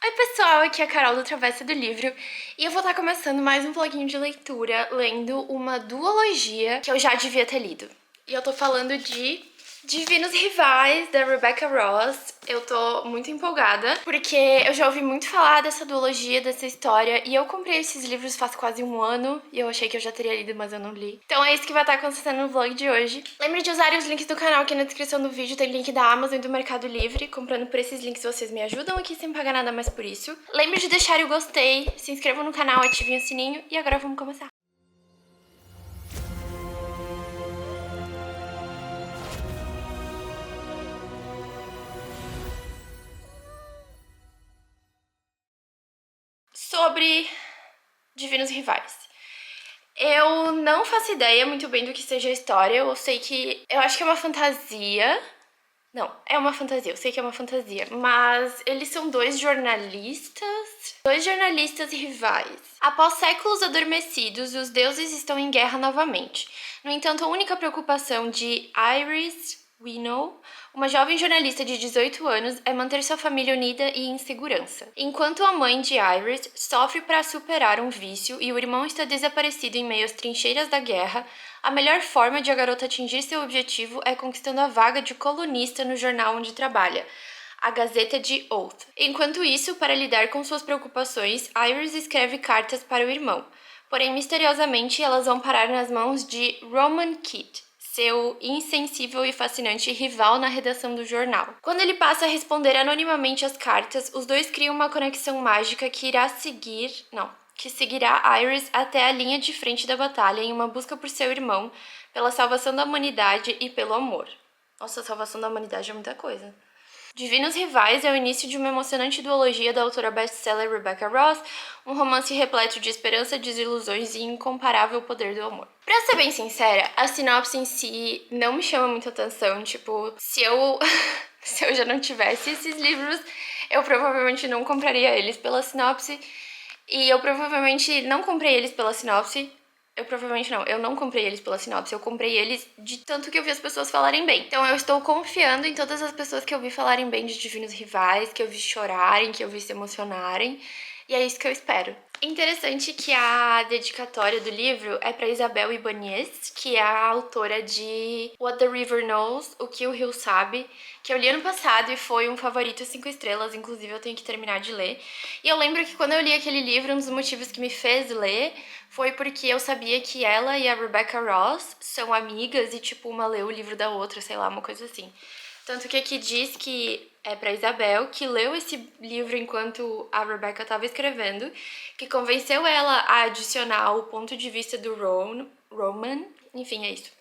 Oi pessoal, aqui é a Carol do Travessa do Livro e eu vou estar começando mais um vloguinho de leitura lendo uma duologia que eu já devia ter lido. E eu tô falando de Divinos Rivais, da Rebecca Ross. Eu tô muito empolgada, porque eu já ouvi muito falar dessa duologia, dessa história, e eu comprei esses livros faz quase um ano, e eu achei que eu já teria lido, mas eu não li. Então é isso que vai estar acontecendo no vlog de hoje. Lembre de usarem os links do canal aqui na descrição do vídeo, tem link da Amazon e do Mercado Livre. Comprando por esses links vocês me ajudam aqui sem pagar nada mais por isso. Lembre de deixar o gostei, se inscrevam no canal, ativem o sininho, e agora vamos começar. Sobre Divinos Rivais. Eu não faço ideia muito bem do que seja a história. Eu sei que... eu acho que é uma fantasia. Não, é uma fantasia. Eu sei que é uma fantasia. Mas eles são dois jornalistas. Dois jornalistas rivais. Após séculos adormecidos, os deuses estão em guerra novamente. No entanto, a única preocupação de Iris Winnow, uma jovem jornalista de 18 anos, é manter sua família unida e em segurança. Enquanto a mãe de Iris sofre para superar um vício e o irmão está desaparecido em meio às trincheiras da guerra, a melhor forma de a garota atingir seu objetivo é conquistando a vaga de colunista no jornal onde trabalha, a Gazeta de Oath. Enquanto isso, para lidar com suas preocupações, Iris escreve cartas para o irmão. Porém, misteriosamente, elas vão parar nas mãos de Roman Kidd, seu insensível e fascinante rival na redação do jornal. Quando ele passa a responder anonimamente as cartas, os dois criam uma conexão mágica que seguirá Iris até a linha de frente da batalha em uma busca por seu irmão, pela salvação da humanidade e pelo amor. Nossa, a salvação da humanidade é muita coisa. Divinos Rivais é o início de uma emocionante duologia da autora best-seller Rebecca Ross, um romance repleto de esperança, desilusões e incomparável poder do amor. Pra ser bem sincera, a sinopse em si não me chama muita atenção, tipo, se eu já não tivesse esses livros, eu provavelmente não compraria eles pela sinopse, e eu provavelmente não comprei eles pela sinopse. Eu não comprei eles pela sinopse, eu comprei eles de tanto que eu vi as pessoas falarem bem. Então eu estou confiando em todas as pessoas que eu vi falarem bem de Divinos Rivais, que eu vi chorarem, que eu vi se emocionarem, e é isso que eu espero. Interessante que a dedicatória do livro é para Isabel Ibanez, que é a autora de What the River Knows, O que o Rio Sabe, que eu li ano passado e foi um favorito 5 estrelas, inclusive eu tenho que terminar de ler. E eu lembro que quando eu li aquele livro, um dos motivos que me fez ler foi porque eu sabia que ela e a Rebecca Ross são amigas e, tipo, uma leu o livro da outra, sei lá, uma coisa assim. Tanto que aqui diz que é pra Isabel, que leu esse livro enquanto a Rebecca estava escrevendo, que convenceu ela a adicionar o ponto de vista do Roman. Enfim, é isso.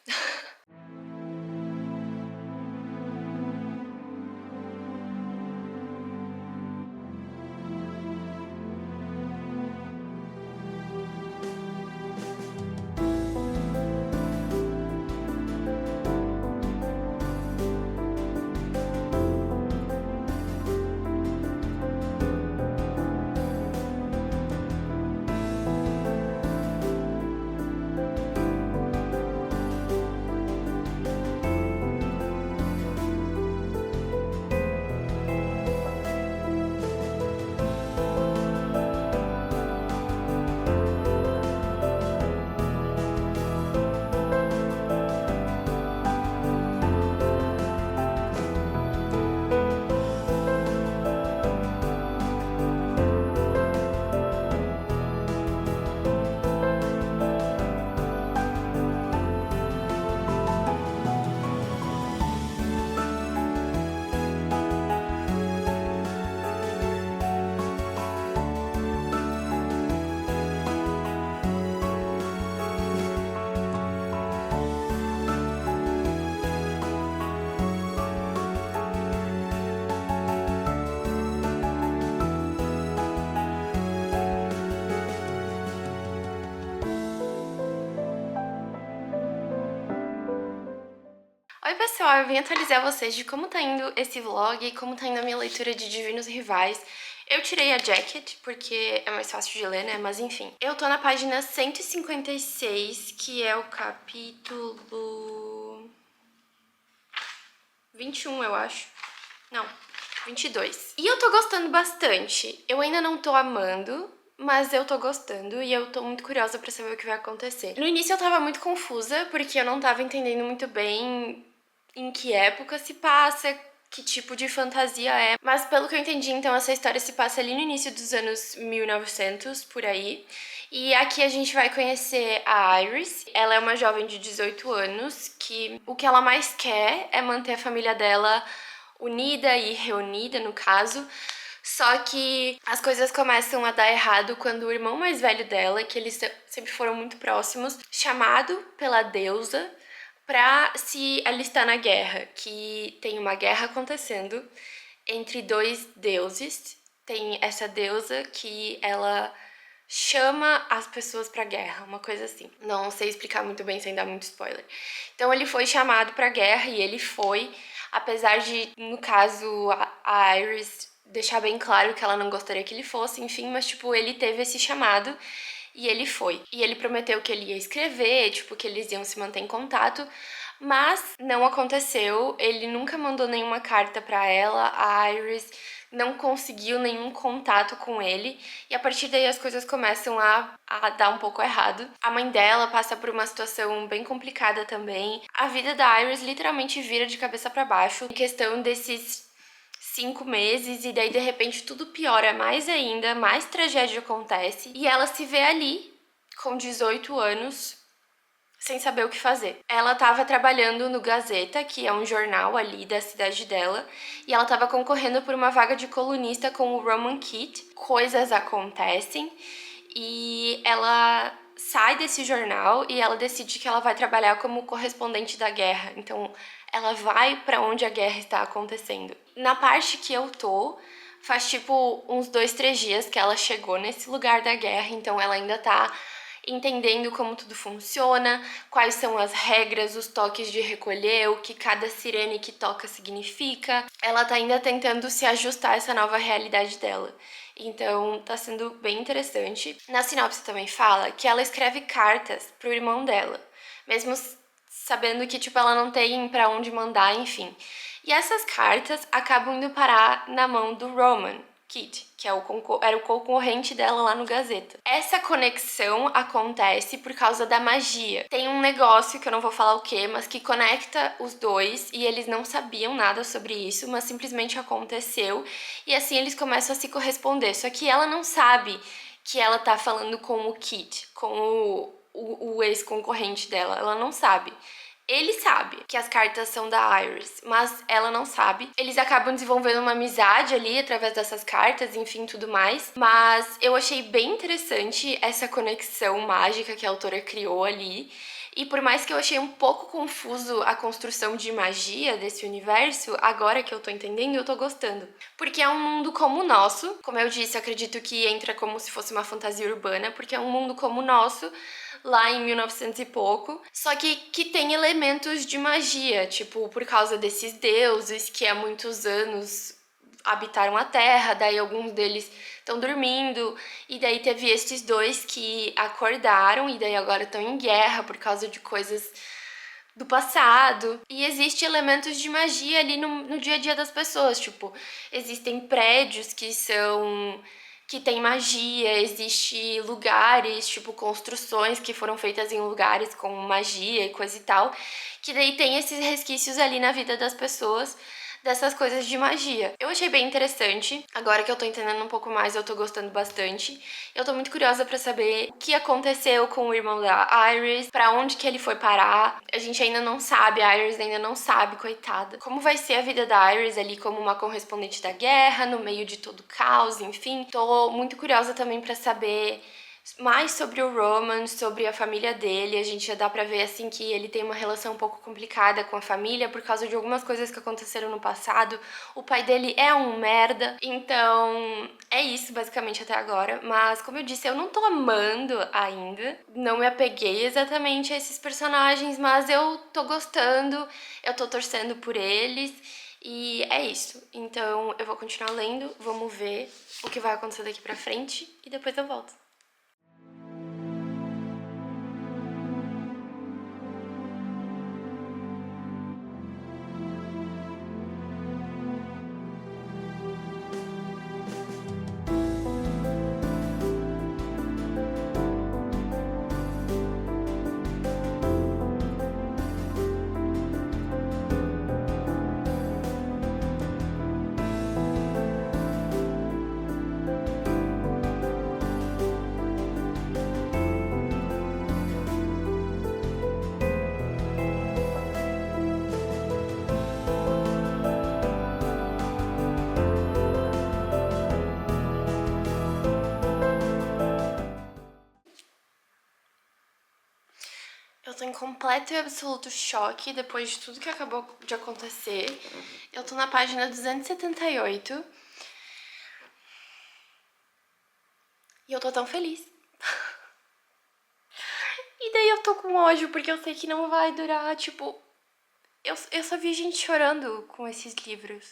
Oi pessoal, eu vim atualizar vocês de como tá indo esse vlog e como tá indo a minha leitura de Divinos Rivais. Eu tirei a jacket, porque é mais fácil de ler, né? Mas enfim. Eu tô na página 156, que é o capítulo 21, eu acho. Não. 22. E eu tô gostando bastante. Eu ainda não tô amando, mas eu tô gostando e eu tô muito curiosa pra saber o que vai acontecer. No início eu tava muito confusa, porque eu não tava entendendo muito bem em que época se passa, que tipo de fantasia é. Mas pelo que eu entendi, então essa história se passa ali no início dos anos 1900, por aí. E aqui a gente vai conhecer a Iris. Ela é uma jovem de 18 anos que o que ela mais quer é manter a família dela unida e reunida, no caso. Só que as coisas começam a dar errado quando o irmão mais velho dela, que eles sempre foram muito próximos, chamado pela deusa pra se alistar na guerra, que tem uma guerra acontecendo entre dois deuses. Tem essa deusa que ela chama as pessoas pra guerra, uma coisa assim. Não sei explicar muito bem sem dar muito spoiler. Então ele foi chamado pra guerra e ele foi, apesar de, no caso, a Iris deixar bem claro que ela não gostaria que ele fosse, enfim, mas tipo, ele teve esse chamado e ele foi. E ele prometeu que ele ia escrever, tipo, que eles iam se manter em contato, mas não aconteceu. Ele nunca mandou nenhuma carta pra ela, a Iris não conseguiu nenhum contato com ele, e a partir daí as coisas começam a dar um pouco errado. A mãe dela passa por uma situação bem complicada também. A vida da Iris literalmente vira de cabeça pra baixo em questão desses 5 meses, e daí de repente tudo piora mais ainda, mais tragédia acontece, e ela se vê ali com 18 anos sem saber o que fazer. Ela estava trabalhando no Gazeta, que é um jornal ali da cidade dela, e ela estava concorrendo por uma vaga de colunista com o Roman Keat. Coisas acontecem e ela sai desse jornal e ela decide que ela vai trabalhar como correspondente da guerra. Então, ela vai para onde a guerra está acontecendo. Na parte que eu tô, faz tipo uns 2, 3 dias que ela chegou nesse lugar da guerra, então ela ainda tá entendendo como tudo funciona, quais são as regras, os toques de recolher, o que cada sirene que toca significa. Ela tá ainda tentando se ajustar a essa nova realidade dela. Então, tá sendo bem interessante. Na sinopse também fala que ela escreve cartas pro irmão dela, mesmo sabendo que, tipo, ela não tem pra onde mandar, enfim. E essas cartas acabam indo parar na mão do Roman Keat, que era o concorrente dela lá no Gazeta. Essa conexão acontece por causa da magia. Tem um negócio, que eu não vou falar o que, mas que conecta os dois, e eles não sabiam nada sobre isso, mas simplesmente aconteceu, e assim eles começam a se corresponder. Só que ela não sabe que ela tá falando com o Keat, com o ex-concorrente dela. Ela não sabe. Ele sabe que as cartas são da Iris, mas ela não sabe. Eles acabam desenvolvendo uma amizade ali através dessas cartas, enfim, tudo mais. Mas eu achei bem interessante essa conexão mágica que a autora criou ali. E por mais que eu achei um pouco confuso a construção de magia desse universo, agora que eu tô entendendo, eu tô gostando. Porque é um mundo como o nosso. Como eu disse, eu acredito que entra como se fosse uma fantasia urbana, porque é um mundo como o nosso, lá em 1900 e pouco, só que tem elementos de magia, tipo, por causa desses deuses que há muitos anos habitaram a Terra, daí alguns deles estão dormindo, e daí teve esses dois que acordaram, e daí agora estão em guerra por causa de coisas do passado. E existe elementos de magia ali no dia a dia das pessoas, tipo, existem prédios que tem magia, existe lugares, tipo construções que foram feitas em lugares com magia e coisa e tal, que daí tem esses resquícios ali na vida das pessoas dessas coisas de magia. Eu achei bem interessante. Agora que eu tô entendendo um pouco mais, eu tô gostando bastante. Eu tô muito curiosa pra saber o que aconteceu com o irmão da Iris, pra onde que ele foi parar. A gente ainda não sabe, a Iris ainda não sabe, coitada. Como vai ser a vida da Iris ali como uma correspondente da guerra, no meio de todo o caos, enfim. Tô muito curiosa também pra saber mais sobre o Roman, sobre a família dele. A gente já dá pra ver, assim, que ele tem uma relação um pouco complicada com a família por causa de algumas coisas que aconteceram no passado. O pai dele é um merda. Então, é isso, basicamente, até agora. Mas, como eu disse, eu não tô amando ainda. Não me apeguei exatamente a esses personagens, mas eu tô gostando, eu tô torcendo por eles. E é isso. Então, eu vou continuar lendo, vamos ver o que vai acontecer daqui pra frente e depois eu volto. Eu tô em completo e absoluto choque depois de tudo que acabou de acontecer. Eu tô na página 278. E eu tô tão feliz. E daí eu tô com ódio, porque eu sei que não vai durar, tipo... Eu só vi gente chorando com esses livros.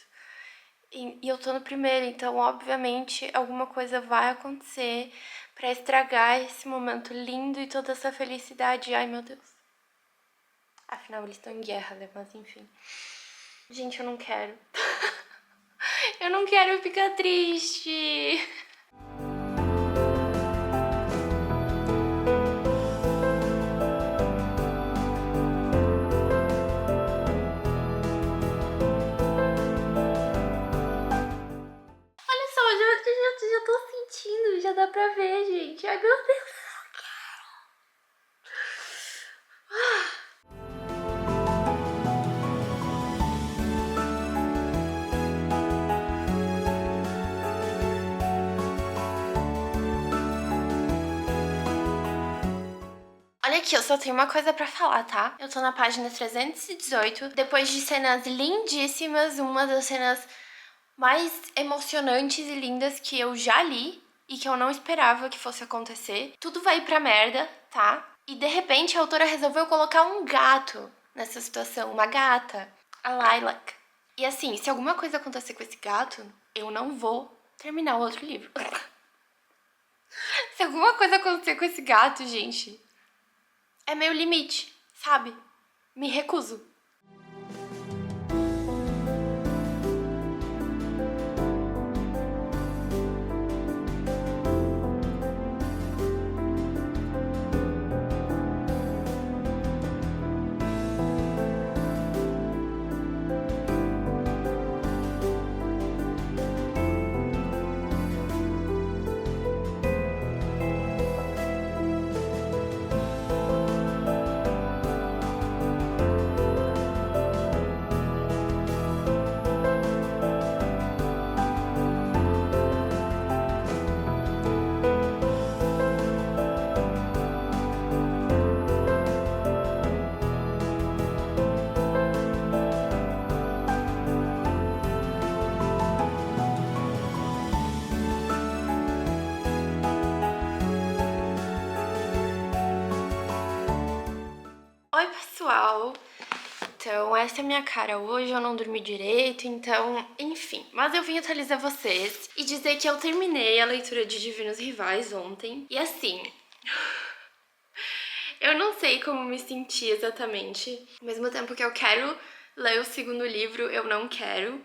E eu tô no primeiro, então, obviamente, alguma coisa vai acontecer pra estragar esse momento lindo e toda essa felicidade. Ai, meu Deus. Afinal, eles estão em guerra, né? Mas enfim. Gente, eu não quero. Eu não quero ficar triste. Olha só, já tô sentindo, já dá pra ver, gente. Ai, meu Deus. Olha aqui, eu só tenho uma coisa pra falar, tá? Eu tô na página 318, depois de cenas lindíssimas, uma das cenas mais emocionantes e lindas que eu já li e que eu não esperava que fosse acontecer. Tudo vai pra merda, tá? E de repente a autora resolveu colocar um gato nessa situação, uma gata, a Lilac. E assim, se alguma coisa acontecer com esse gato, eu não vou terminar o outro livro. Se alguma coisa acontecer com esse gato, gente, é meu limite, sabe? Me recuso. Oi, pessoal! Então, essa é a minha cara hoje, eu não dormi direito, então, enfim. Mas eu vim atualizar vocês e dizer que eu terminei a leitura de Divinos Rivais ontem. E assim, eu não sei como me sentir exatamente. Ao mesmo tempo que eu quero ler o segundo livro, eu não quero.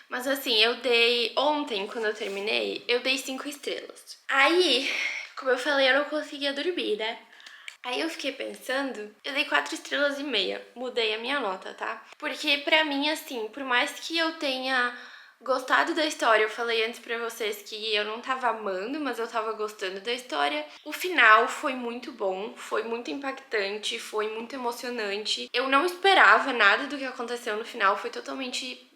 Mas assim, eu dei... Ontem, quando eu terminei, eu dei 5 estrelas. Aí, como eu falei, eu não conseguia dormir, né? Aí eu fiquei pensando, eu dei 4,5 estrelas, mudei a minha nota, tá? Porque pra mim, assim, por mais que eu tenha gostado da história, eu falei antes pra vocês que eu não tava amando, mas eu tava gostando da história. O final foi muito bom, foi muito impactante, foi muito emocionante. Eu não esperava nada do que aconteceu no final, foi totalmente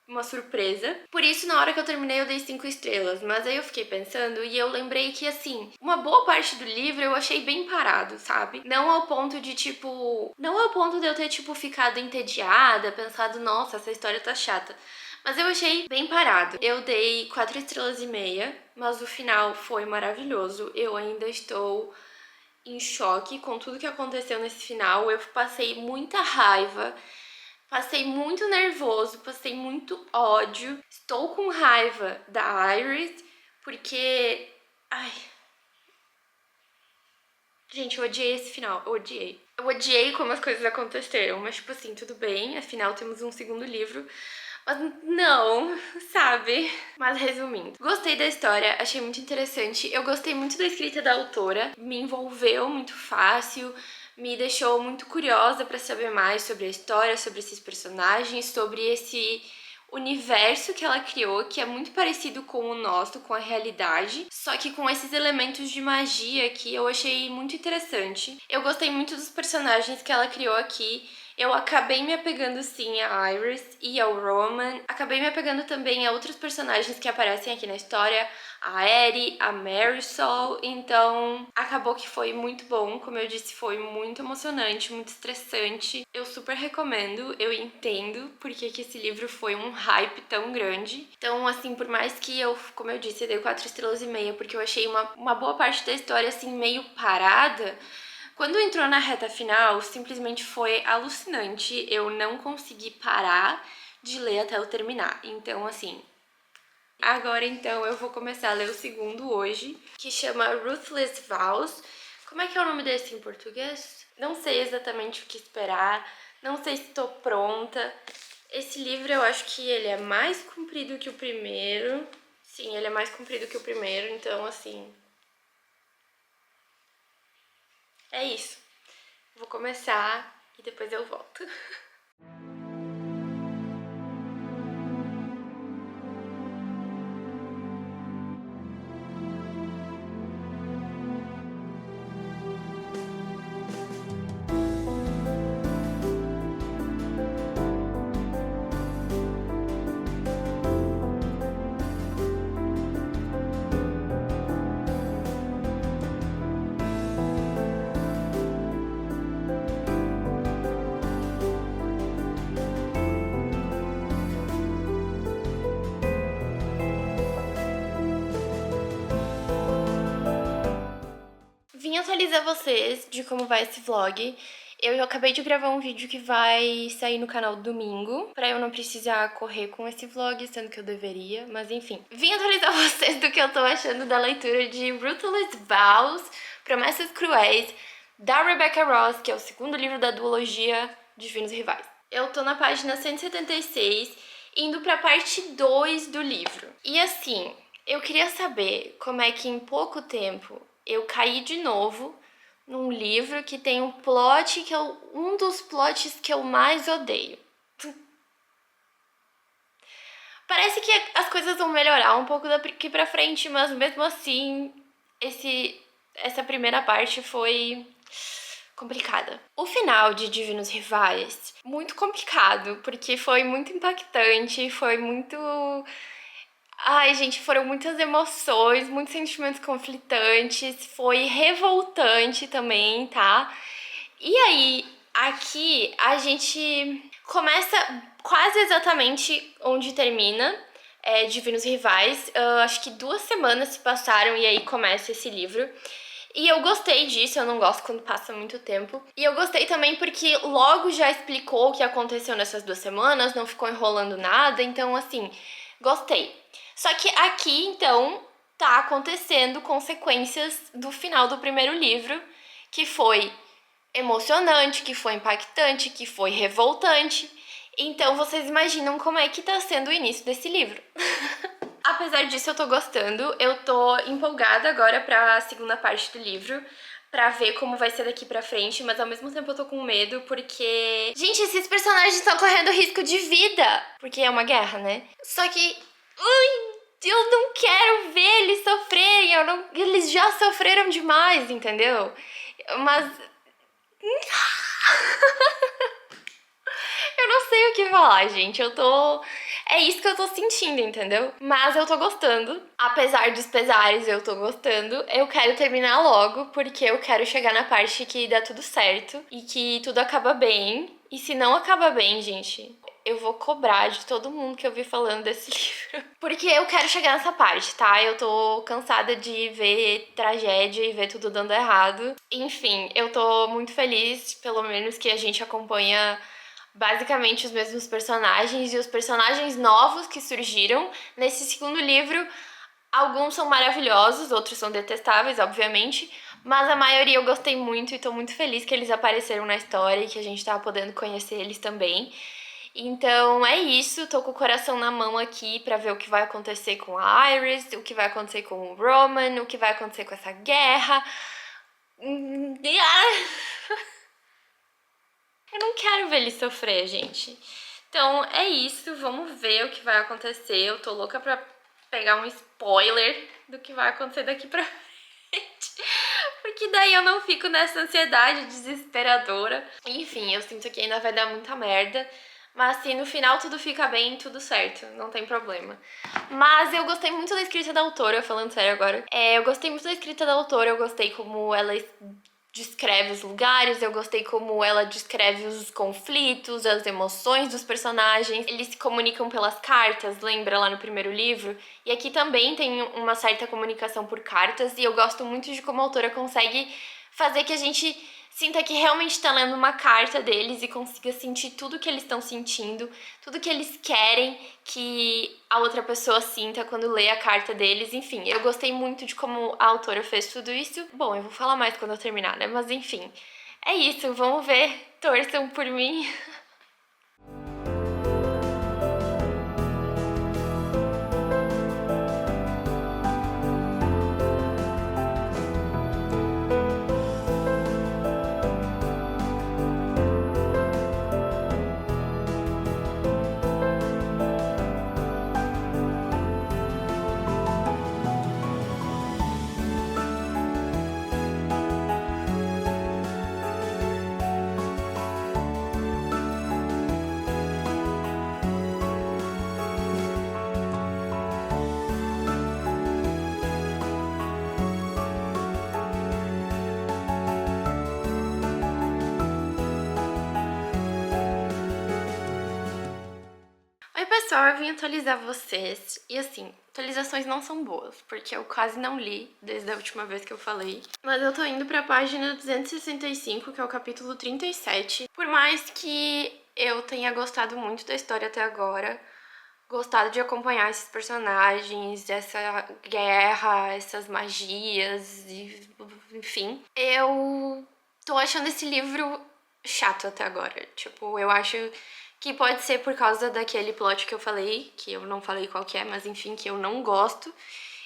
uma surpresa. Por isso, na hora que eu terminei, eu dei 5 estrelas. Mas aí eu fiquei pensando e eu lembrei que, assim, uma boa parte do livro eu achei bem parado, sabe? Não ao ponto de, tipo... Não ao ponto de eu ter, tipo, ficado entediada, pensado, nossa, essa história tá chata. Mas eu achei bem parado. Eu dei 4,5 estrelas, mas o final foi maravilhoso. Eu ainda estou em choque com tudo que aconteceu nesse final. Eu passei muita raiva. Passei muito nervoso, passei muito ódio. Estou com raiva da Iris, porque... Ai... Gente, eu odiei esse final, eu odiei. Eu odiei como as coisas aconteceram, mas tipo assim, tudo bem, afinal temos um segundo livro. Mas não, sabe? Mas resumindo, gostei da história, achei muito interessante. Eu gostei muito da escrita da autora, me envolveu muito fácil, me deixou muito curiosa pra saber mais sobre a história, sobre esses personagens, sobre esse universo que ela criou, que é muito parecido com o nosso, com a realidade, só que com esses elementos de magia que eu achei muito interessante. Eu gostei muito dos personagens que ela criou aqui. Eu acabei me apegando sim a Iris e ao Roman. Acabei me apegando também a outros personagens que aparecem aqui na história. a Eri, a Marisol, então acabou que foi muito bom, como eu disse, foi muito emocionante, muito estressante. Eu super recomendo, eu entendo porque que esse livro foi um hype tão grande. Então, assim, por mais que eu, como eu disse, eu dei 4,5 estrelas, porque eu achei uma boa parte da história, assim, meio parada, quando entrou na reta final, simplesmente foi alucinante. Eu não consegui parar de ler até eu terminar. Então, assim, agora, então, eu vou começar a ler o segundo hoje, que chama Ruthless Vows. Como é que é o nome desse em português? Não sei exatamente o que esperar, não sei se tô pronta. Esse livro eu acho que ele é mais comprido que o primeiro. Sim, ele é mais comprido que o primeiro, então, assim, é isso. Vou começar e depois eu volto. Vim atualizar vocês de como vai esse vlog. Eu acabei de gravar um vídeo que vai sair no canal domingo, pra eu não precisar correr com esse vlog, sendo que eu deveria, mas enfim. Vim atualizar vocês do que eu tô achando da leitura de Ruthless Vows, Promessas Cruéis, da Rebecca Ross, que é o segundo livro da duologia Divinos Rivais. Eu tô na página 176, indo pra parte 2 do livro. E assim, eu queria saber como é que em pouco tempo eu caí de novo num livro que tem um plot que um dos plots que eu mais odeio. Parece que as coisas vão melhorar um pouco daqui pra frente, mas mesmo assim, essa primeira parte foi complicada. O final de Divinos Rivais, muito complicado, porque foi muito impactante, foi muito... Ai, gente, foram muitas emoções, muitos sentimentos conflitantes, foi revoltante também, tá? E aí, aqui a gente começa quase exatamente onde termina Divinos Rivais. Acho que 2 semanas se passaram e aí começa esse livro. E eu gostei disso, eu não gosto quando passa muito tempo. E eu gostei também porque logo já explicou o que aconteceu nessas 2 semanas, não ficou enrolando nada, então assim, gostei. Só que aqui, então, tá acontecendo consequências do final do primeiro livro, que foi emocionante, que foi impactante, que foi revoltante. Então vocês imaginam como é que tá sendo o início desse livro. Apesar disso, eu tô gostando. Eu tô empolgada agora pra segunda parte do livro, pra ver como vai ser daqui pra frente, mas ao mesmo tempo eu tô com medo porque... Gente, esses personagens estão correndo risco de vida, porque é uma guerra, né? Só que... Ui, eu não quero ver eles sofrerem, eles já sofreram demais, entendeu? Mas... Eu não sei o que falar, gente. É isso que eu tô sentindo, entendeu? Mas eu tô gostando. Apesar dos pesares, eu tô gostando. Eu quero terminar logo, porque eu quero chegar na parte que dá tudo certo e que tudo acaba bem. E se não acaba bem, gente, eu vou cobrar de todo mundo que eu vi falando desse livro. Porque eu quero chegar nessa parte, tá? Eu tô cansada de ver tragédia e ver tudo dando errado. Enfim, eu tô muito feliz, pelo menos que a gente acompanha basicamente os mesmos personagens e os personagens novos que surgiram nesse segundo livro. Alguns são maravilhosos, outros são detestáveis, obviamente, mas a maioria eu gostei muito e tô muito feliz que eles apareceram na história e que a gente tá podendo conhecer eles também. Então é isso, tô com o coração na mão aqui pra ver o que vai acontecer com a Iris, o que vai acontecer com o Roman, o que vai acontecer com essa guerra. Eu não quero ver ele sofrer, gente. Então é isso, vamos ver o que vai acontecer. Eu tô louca pra pegar um spoiler do que vai acontecer daqui pra frente. Porque daí eu não fico nessa ansiedade desesperadora. Enfim, eu sinto que ainda vai dar muita merda. Mas se no final tudo fica bem, tudo certo, não tem problema. Mas eu gostei muito da escrita da autora, falando sério agora. Eu gostei muito da escrita da autora, eu gostei como ela descreve os lugares, eu gostei como ela descreve os conflitos, as emoções dos personagens. Eles se comunicam pelas cartas, lembra lá no primeiro livro? E aqui também tem uma certa comunicação por cartas, e eu gosto muito de como a autora consegue fazer que a gente sinta que realmente tá lendo uma carta deles e consiga sentir tudo que eles estão sentindo, tudo que eles querem que a outra pessoa sinta quando lê a carta deles. Enfim, eu gostei muito de como a autora fez tudo isso. Bom, eu vou falar mais quando eu terminar, né? Mas enfim, é isso. Vamos ver. Torçam por mim. Oi, pessoal, eu vim atualizar vocês. E assim, atualizações não são boas, porque eu quase não li desde a última vez que eu falei. Mas eu tô indo pra página 265, que é o capítulo 37. Por mais que eu tenha gostado muito da história até agora, gostado de acompanhar esses personagens, essa guerra, essas magias, e, enfim, eu tô achando esse livro chato até agora. Tipo, eu acho que pode ser por causa daquele plot que eu falei, que eu não falei qual que é, mas enfim, que eu não gosto.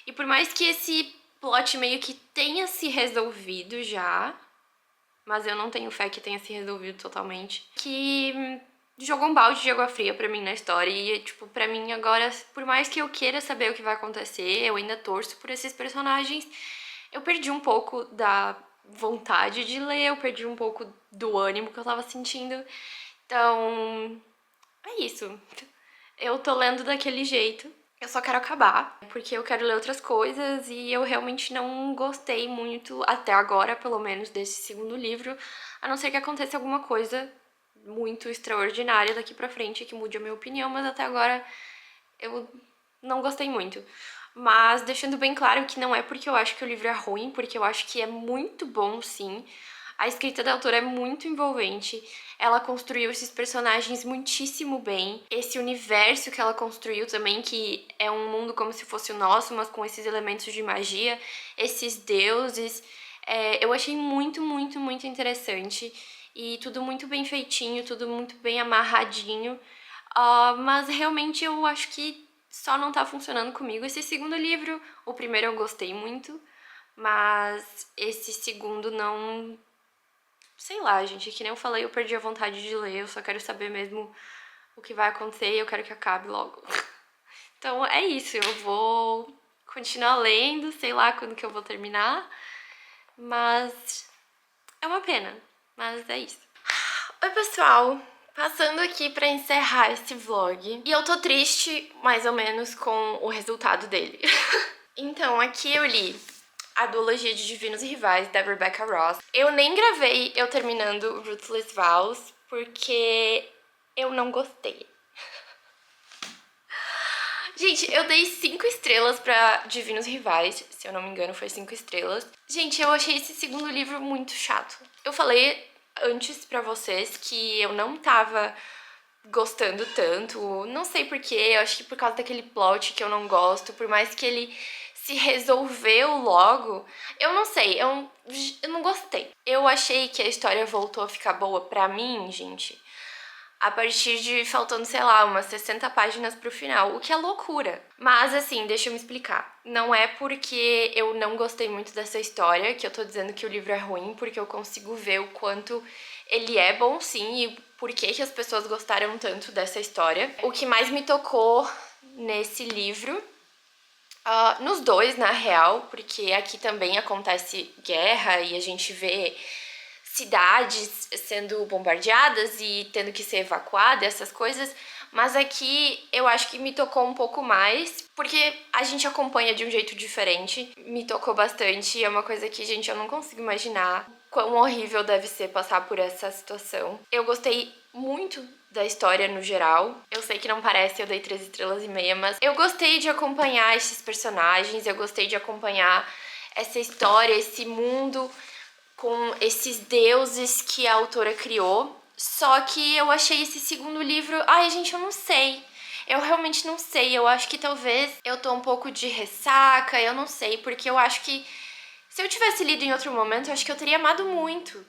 E por mais que esse plot meio que tenha se resolvido já, mas eu não tenho fé que tenha se resolvido totalmente, que jogou um balde de água fria pra mim na história. E, tipo, pra mim agora, por mais que eu queira saber o que vai acontecer, eu ainda torço por esses personagens, eu perdi um pouco da vontade de ler, eu perdi um pouco do ânimo que eu tava sentindo. Então, é isso. Eu tô lendo daquele jeito. Eu só quero acabar, porque eu quero ler outras coisas e eu realmente não gostei muito, até agora, pelo menos, desse segundo livro, a não ser que aconteça alguma coisa muito extraordinária daqui pra frente que mude a minha opinião, mas até agora eu não gostei muito. Mas deixando bem claro que não é porque eu acho que o livro é ruim, porque eu acho que é muito bom, sim. A escrita da autora é muito envolvente, ela construiu esses personagens muitíssimo bem. Esse universo que ela construiu também, que é um mundo como se fosse o nosso, mas com esses elementos de magia, esses deuses, eu achei muito, muito, muito interessante. E tudo muito bem feitinho, tudo muito bem amarradinho. Mas realmente eu acho que só não tá funcionando comigo esse segundo livro. O primeiro eu gostei muito, mas esse segundo não. Sei lá, gente, que nem eu falei, eu perdi a vontade de ler, eu só quero saber mesmo o que vai acontecer e eu quero que acabe logo. Então é isso, eu vou continuar lendo, sei lá quando que eu vou terminar, mas é uma pena, mas é isso. Oi, pessoal! Passando aqui pra encerrar esse vlog. E eu tô triste, mais ou menos, com o resultado dele. Então, aqui eu li A Duologia de Divinos Rivais, da Rebecca Ross. Eu nem gravei eu terminando Ruthless Vows, porque eu não gostei. Gente, eu dei 5 estrelas pra Divinos Rivais, se eu não me engano foi 5 estrelas. Gente, eu achei esse segundo livro muito chato. Eu falei antes pra vocês que eu não tava gostando tanto, não sei porquê, eu acho que por causa daquele plot que eu não gosto, por mais que ele se resolveu logo, eu não sei, eu não gostei. Eu achei que a história voltou a ficar boa pra mim, gente, a partir de faltando, sei lá, umas 60 páginas pro final, o que é loucura. Mas assim, deixa eu me explicar. Não é porque eu não gostei muito dessa história que eu tô dizendo que o livro é ruim, porque eu consigo ver o quanto ele é bom sim e por que que as pessoas gostaram tanto dessa história. O que mais me tocou nesse livro, nos dois, na real, porque aqui também acontece guerra e a gente vê cidades sendo bombardeadas e tendo que ser evacuada, essas coisas. Mas aqui eu acho que me tocou um pouco mais, porque a gente acompanha de um jeito diferente. Me tocou bastante e é uma coisa que, gente, eu não consigo imaginar quão horrível deve ser passar por essa situação. Eu gostei muito da história no geral. Eu sei que não parece, eu dei 3,5 estrelas, mas eu gostei de acompanhar esses personagens, eu gostei de acompanhar essa história, esse mundo com esses deuses que a autora criou. Só que eu achei esse segundo livro... Ai, gente, eu não sei. Eu realmente não sei. Eu acho que talvez eu tô um pouco de ressaca, eu não sei. Porque eu acho que se eu tivesse lido em outro momento, eu acho que eu teria amado muito.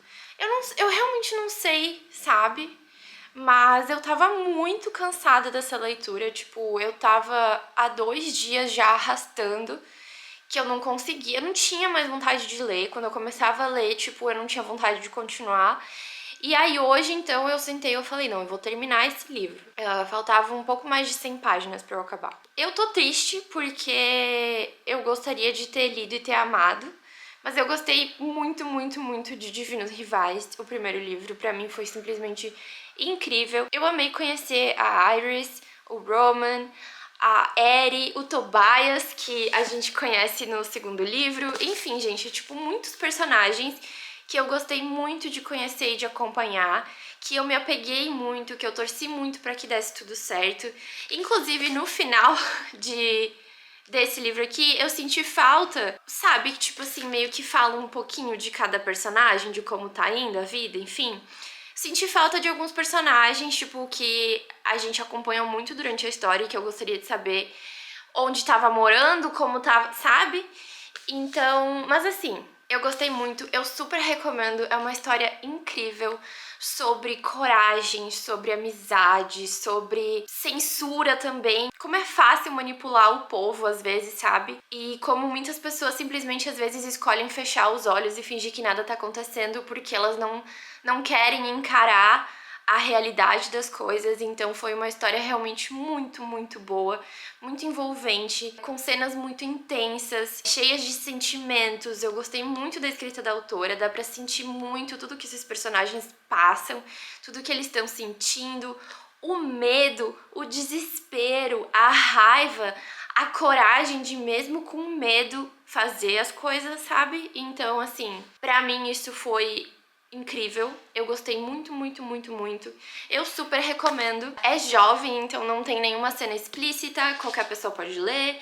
Eu realmente não sei, sabe? Mas eu tava muito cansada dessa leitura. Tipo, eu tava há 2 dias já arrastando, que eu não conseguia, eu não tinha mais vontade de ler. Quando eu começava a ler, tipo, eu não tinha vontade de continuar. E aí hoje, então, eu sentei e eu falei, não, eu vou terminar esse livro. Faltava um pouco mais de 100 páginas pra eu acabar. Eu tô triste porque eu gostaria de ter lido e ter amado, mas eu gostei muito, muito, muito de Divinos Rivais. O primeiro livro, pra mim, foi simplesmente incrível. Eu amei conhecer a Iris, o Roman, a Eri, o Tobias, que a gente conhece no segundo livro. Enfim, gente, tipo, muitos personagens que eu gostei muito de conhecer e de acompanhar, que eu me apeguei muito, que eu torci muito pra que desse tudo certo. Inclusive, no final desse livro aqui, eu senti falta, sabe? Tipo assim, meio que fala um pouquinho de cada personagem, de como tá indo a vida, enfim. Senti falta de alguns personagens, tipo, que a gente acompanhou muito durante a história e que eu gostaria de saber onde tava morando, como tava, sabe? Então, mas assim, eu gostei muito, eu super recomendo, é uma história incrível sobre coragem, sobre amizade, sobre censura também. Como é fácil manipular o povo às vezes, sabe? E como muitas pessoas simplesmente às vezes escolhem fechar os olhos e fingir que nada tá acontecendo porque elas não querem encarar a realidade das coisas. Então foi uma história realmente muito, muito boa, muito envolvente, com cenas muito intensas, cheias de sentimentos. Eu gostei muito da escrita da autora, dá pra sentir muito tudo que esses personagens passam, tudo que eles estão sentindo, o medo, o desespero, a raiva, a coragem de, mesmo com medo, fazer as coisas, sabe? Então, assim, pra mim isso foi incrível, eu gostei muito, muito, muito, muito. Eu super recomendo. É jovem, então não tem nenhuma cena explícita, qualquer pessoa pode ler.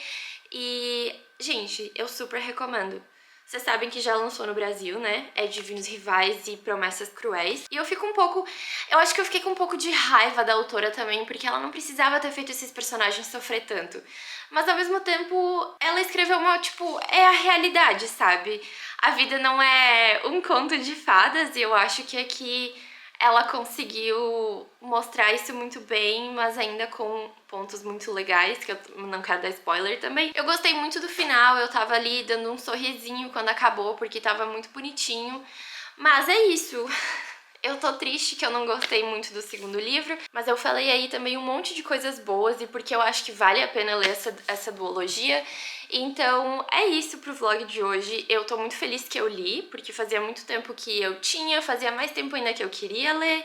E, gente, eu super recomendo. Vocês sabem que já lançou no Brasil, né? É Divinos Rivais e Promessas Cruéis. E eu fico um pouco... Eu acho que eu fiquei com um pouco de raiva da autora também, porque ela não precisava ter feito esses personagens sofrer tanto. Mas, ao mesmo tempo, ela escreveu uma, tipo, é a realidade, sabe? A vida não é um conto de fadas e eu acho que aqui ela conseguiu mostrar isso muito bem, mas ainda com pontos muito legais, que eu não quero dar spoiler também. Eu gostei muito do final, eu tava ali dando um sorrisinho quando acabou, porque tava muito bonitinho. Mas é isso. Eu tô triste que eu não gostei muito do segundo livro, mas eu falei aí também um monte de coisas boas e porque eu acho que vale a pena ler essa duologia. Então é isso pro vlog de hoje. Eu tô muito feliz que eu li, porque fazia muito tempo que eu tinha, fazia mais tempo ainda que eu queria ler.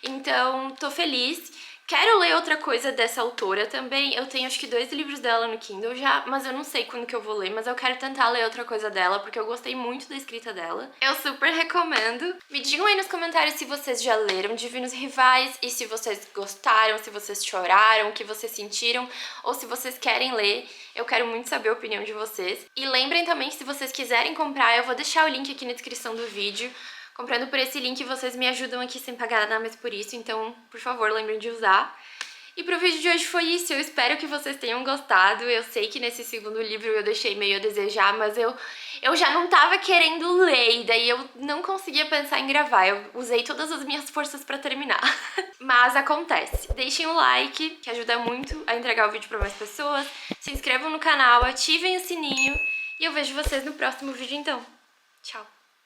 Então tô feliz. Quero ler outra coisa dessa autora também. Eu tenho acho que 2 livros dela no Kindle já, mas eu não sei quando que eu vou ler, mas eu quero tentar ler outra coisa dela, porque eu gostei muito da escrita dela. Eu super recomendo. Me digam aí nos comentários se vocês já leram Divinos Rivais e se vocês gostaram, se vocês choraram, o que vocês sentiram, ou se vocês querem ler. Eu quero muito saber a opinião de vocês. E lembrem também que se vocês quiserem comprar, eu vou deixar o link aqui na descrição do vídeo. Comprando por esse link, vocês me ajudam aqui sem pagar nada mais por isso, então, por favor, lembrem de usar. E pro vídeo de hoje foi isso, eu espero que vocês tenham gostado. Eu sei que nesse segundo livro eu deixei meio a desejar, mas eu já não tava querendo ler, e daí eu não conseguia pensar em gravar. Eu usei todas as minhas forças pra terminar. Mas acontece. Deixem o like, que ajuda muito a entregar o vídeo pra mais pessoas. Se inscrevam no canal, ativem o sininho, e eu vejo vocês no próximo vídeo então. Tchau!